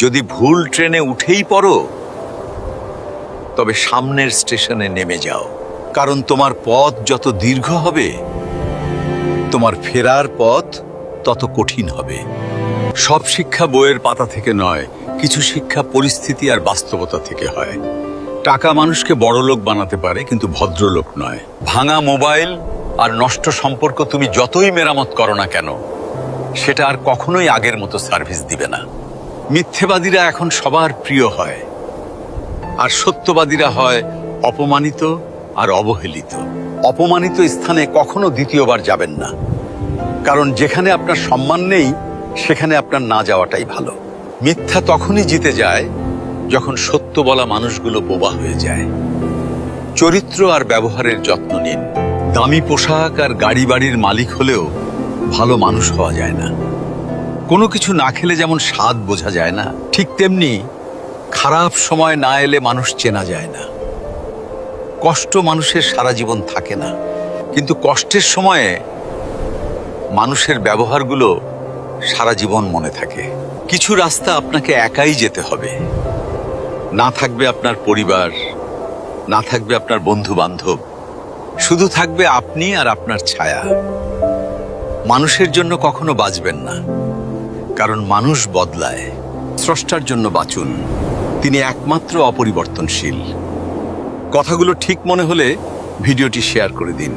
যদি ভুল ট্রেনে উঠেই পড়ো, তবে সামনের স্টেশনে নেমে যাও, কারণ তোমার পথ যত দীর্ঘ হবে, তোমার ফেরার পথ তত কঠিন হবে। সব শিক্ষা বইয়ের পাতা থেকে নয়, কিছু শিক্ষা পরিস্থিতি আর বাস্তবতা থেকে হয়। টাকা মানুষকে বড়লোক বানাতে পারে, কিন্তু ভদ্রলোক নয়। ভাঙা মোবাইল আর নষ্ট সম্পর্ক তুমি যতই মেরামত করো না কেন, সেটা আর কখনোই আগের মতো সার্ভিস দিবে না। মিথ্যেবাদীরা এখন সবার প্রিয় হয়, আর সত্যবাদীরা হয় অপমানিত আর অবহেলিত। অপমানিত স্থানে কখনো দ্বিতীয়বার যাবেন না, কারণ যেখানে আপনার সম্মান নেই, সেখানে আপনার না যাওয়াটাই ভালো। মিথ্যা তখনই জিতে যায় যখন সত্য বলা মানুষগুলো বোবা হয়ে যায়। চরিত্র আর ব্যবহারের যত্ন নিন। দামি পোশাক আর গাড়ি বাড়ির মালিক হলেও ভালো মানুষ হওয়া যায় না। কোনো কিছু না খেলে যেমন স্বাদ বোঝা যায় না, ঠিক তেমনি খারাপ সময় না এলে মানুষ চেনা যায় না। কষ্ট মানুষের সারা জীবন থাকে না, কিন্তু কষ্টের সময়ে মানুষের ব্যবহারগুলো সারা জীবন মনে থাকে। কিছু রাস্তা আপনাকে একাই যেতে হবে। না থাকবে আপনার পরিবার, না থাকবে আপনার বন্ধু বান্ধব, শুধু থাকবে আপনি আর আপনার ছায়া। মানুষের জন্য কখনো বাঁচবেন না, কারণ মানুষ বদলায়। স্রষ্টার জন্য বাঁচুন, তিনি একমাত্র অপরিবর্তনশীল। কথাগুলো ঠিক মনে হলে ভিডিওটি শেয়ার করে দিন।